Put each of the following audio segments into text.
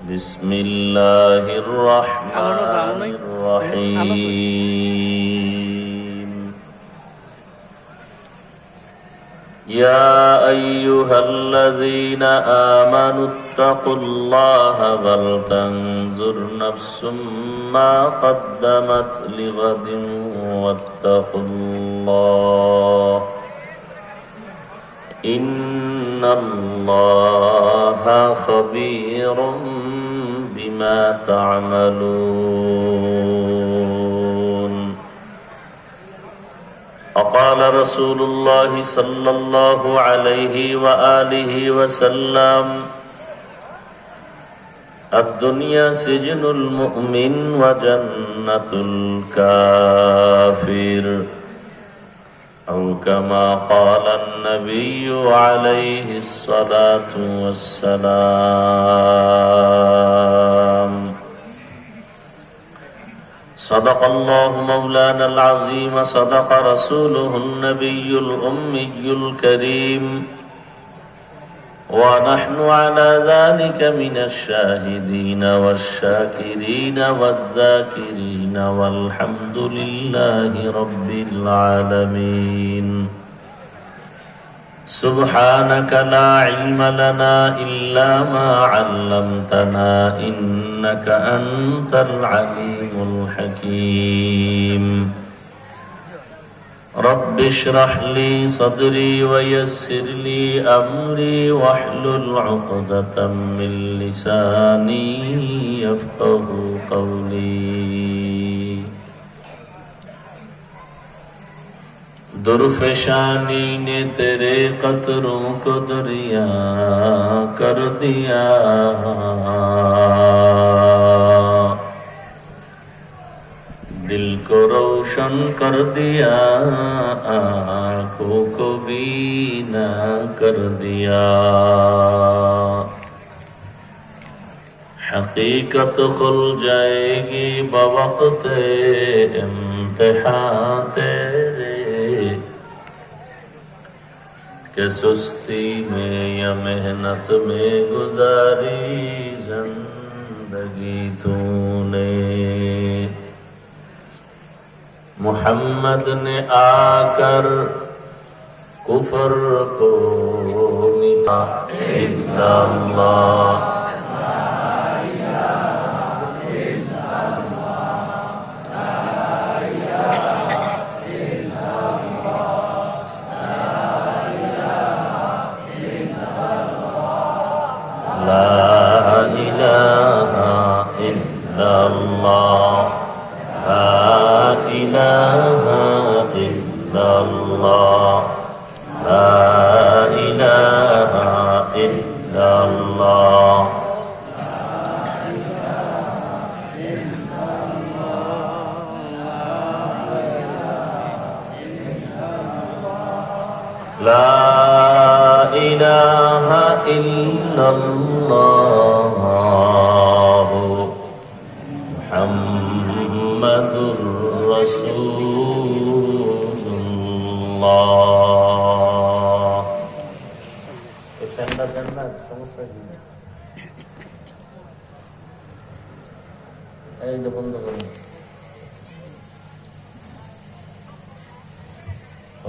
بسم الله الرحمن الرحيم يا أيها الذين آمنوا اتقوا الله ولتنظر نفس ما قدمت لغد واتقوا الله إن الله خبير بما تعملون وقال رسول الله صلى الله عليه وآله وسلم الدنيا سجن المؤمن وجنة الكافر أو كما قال النبي عليه الصلاة والسلام صدق الله مولانا العظيم صدق رسوله النبي الأمي الكريم ونحن على ذلك من الشاهدين والشاكرين والذاكرين والحمد لله رب العالمين سبحانك لا علم لنا إلا ما علمتنا إنك أنت العليم الحكيم رب اشرح لي صدري ويسر لي أمري واحلل عقدة من لساني يفقه قولي درفشانی نے تیرے قطروں کو دریا کر دیا दिल को रोशन कर दिया आँखों को बीना कर दिया हकीकत खुल जाएगी बवक्त इम्तिहान तेरे कि सुस्ती में या मेहनत में गुजारी जिंदगी तूने मुहम्मद ने आकर कुफर को मिटा इल्लल्लाह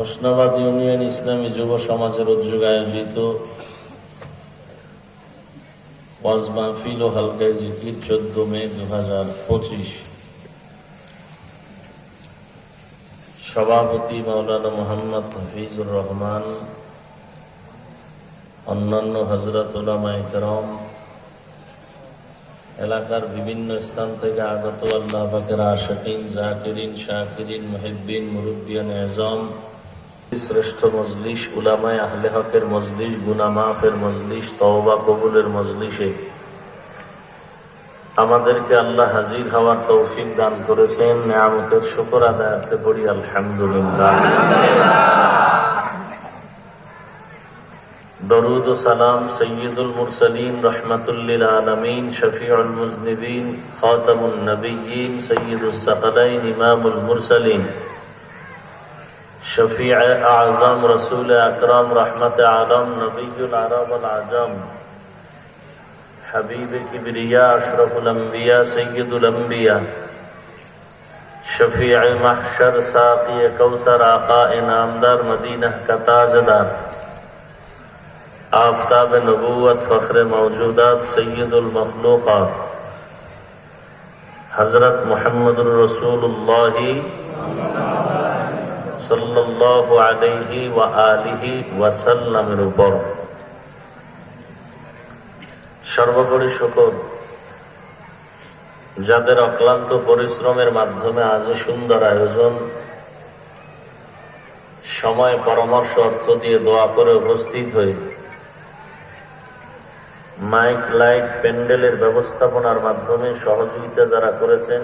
হোসনাবাদ ইউনিয়ন ইসলামী যুব সমাজের উদ্যোগে আয়োজিত ওয়াজ মাহফিল ও হালকায়ে জিকির 14 মে 2025 সভাপতি মাওলানা মোহাম্মদ হাফিজুর রহমান, অন্যান্য হযরত উলামায়ে কেরাম, এলাকার বিভিন্ন স্থান থেকে আগত আল্লাহ পাকের আশিকিন, জাকিরিন, শাকিরিন, মুহিব্বিন, মুরব্বিয়ান আযম, শ্রেষ্ঠ মজলিস, উলামায়ে আহলে হকের মজলিস, গুনাহ মাফের মজলিস, তওবা কবুলের মজলিসে আমাদেরকে আল্লাহ হাজির হওয়ার তৌফিক দান করেছেন। নিয়ামতের শুকর আদায়ার্থে পড়ি আলহামদুলিল্লাহ। দরুদ ও সালাম সৈয়দুল মুরসালিন রহমাতুল্লিল আলামিন শফিউল মুজনিবিন খাতামুন নবিয়্যিন সৈয়দুস সাকালাইন ইমামুল মুরসালিন শফিউ আযম রাসূল আকরাম রহমতে আলম নবিয়ুল আরব ওয়াল আজম حبیب کبریا اشرف الانبیاء سید الانبیاء شفیع محشر ساقی کوثر آقا انعامدار مدینہ کا تاجدار آفتاب نبوت فخر موجودات سید المخلوقات حضرت محمد رسول اللہ صلی اللہ علیہ وآلہ ওয়াসাল্লামের উপর সর্বোপরি শুকর যাদের অক্লান্ত পরিশ্রমের মাধ্যমে আজ সুন্দর আয়োজন, সময় পরামর্শ অর্থ দিয়ে দোয়া করে উপস্থিত হয়ে মাইক লাইট প্যান্ডেলের ব্যবস্থাপনার মাধ্যমে সহযোগিতা যারা করেছেন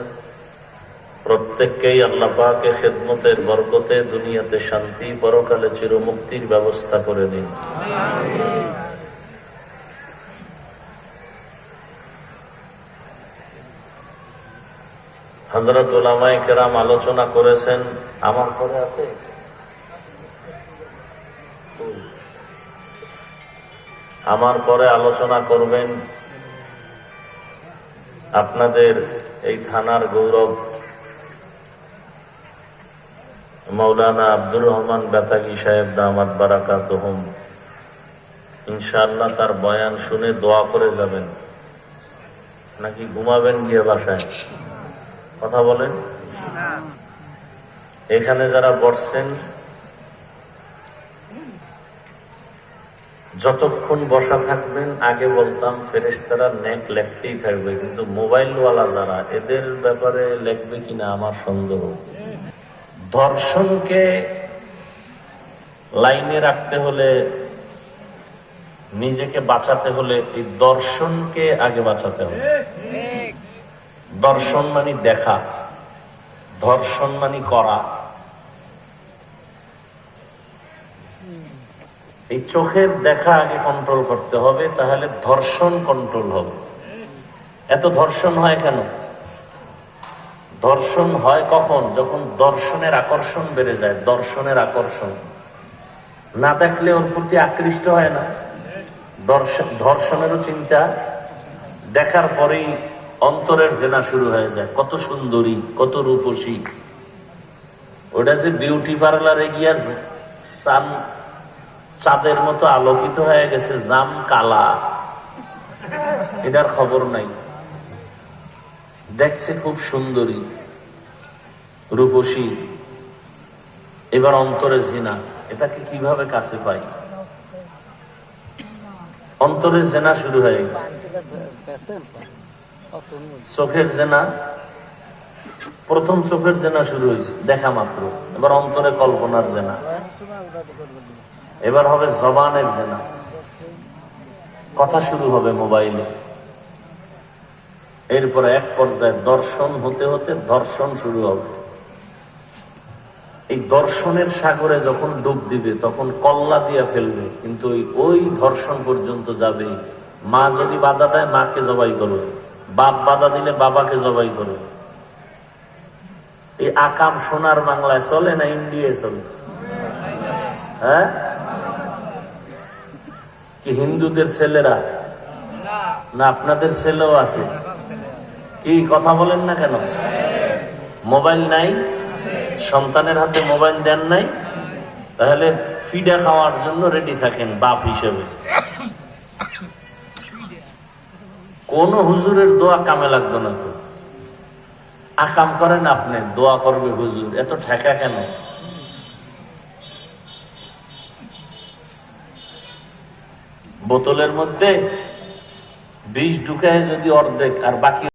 প্রত্যেককেই আল্লাহ পাকের খেদমতের বরকতে দুনিয়াতে শান্তি, পরকালে চিরমুক্তির ব্যবস্থা করে দিন। হযরত উলামায়ে কেরাম আলোচনা করেছেন, আমার পরে আছে আমার পরে আলোচনা করবেন আপনাদের এই থানার গৌরব মাওলানা আব্দুর রহমান বেতাগী সাহেব দামাত বারাকাতুহুম। ইনশাআল্লাহ তার বয়ান শুনে দোয়া করে যাবেন, নাকি ঘুমাবেন গিয়ে বাসায়? কথা বলেন। এখানে যারা বসছেন যতক্ষণ বসা থাকবেন, আগে বলতাম ফেরেশতারা নেক লেখতেই থাকবে, কিন্তু মোবাইলওয়ালা যারা, এদের ব্যাপারে লেখবে কিনা আমার সন্দেহ। দর্শনকে লাইনে রাখতে হলে, নিজেকে বাঁচাতে হলে এই দর্শনকে আগে বাঁচাতে হবে। দর্শন মানে দেখা, ধর্ষণ মানে করা। এই চোখের দেখা আগে কন্ট্রোল করতে হবে, তাহলে ধর্ষণ কন্ট্রোল হবে। এত ধর্ষণ হয় কেন? ধর্ষণ হয় কখন? যখন দর্শনের আকর্ষণ বেড়ে যায়। দর্শনের আকর্ষণ না দেখলে ওর প্রতি আকৃষ্ট হয় না। ধর্ষণেরও চিন্তা, দেখার পরেই অন্তরের জেনা শুরু হয়ে যায়। কত সুন্দরী, কত রূপসী। ওটা যে বিউটি পার্লারে গিয়া চাঁদের মতো আলোকিত হয়ে গেছে, জাম কালা, এটার খবর নাই। দেখছে খুব সুন্দরী, রূপসী, এবার অন্তরে জিনা। এটাকে কিভাবে কাছে পাই? অন্তরে জেনা শুরু হয়ে গেছে। চোখের জেনা, প্রথম চোখের জেনা শুরু হয়েছে দেখা মাত্র। এবার অন্তরে কল্পনার জেনা, এবার হবে জবানের জেনা। কথা শুরু হবে মোবাইলে। এরপরে এক পর্যায়ে দর্শন হতে হতে ধর্ষণ শুরু হবে। এই দর্শনের সাগরে যখন ডুব দিবে তখন কল্লা দিয়া ফেলবে, কিন্তু ওই ধর্ষণ পর্যন্ত যাবে। মা যদি বাধা দেয় মাকে জবাই করবে, বাপ বাধা দিলে বাবাকে জবাই করবে। এই আকাম সোনার বাংলায় চলে না ইন্ডিয়ায় চলে? হ্যাঁ, কি হিন্দুদের ছেলেরা না আপনাদের ছেলেও আছে? কি কথা বলেন না কেন? মোবাইল নাই, সন্তানের হাতে মোবাইল দেন নাই, তাহলে ফিডা খাওয়ার জন্য রেডি থাকেন বাপ হিসেবে। কোন হুজুরের দোয়া কামে লাগতো না তো। আকাম করেন আপনি, দোয়া করবে হুজুর, এত ঠেকা কেন? বোতলের মধ্যে বিষ ঢুকায় যদি অর্ধেক আর বাকি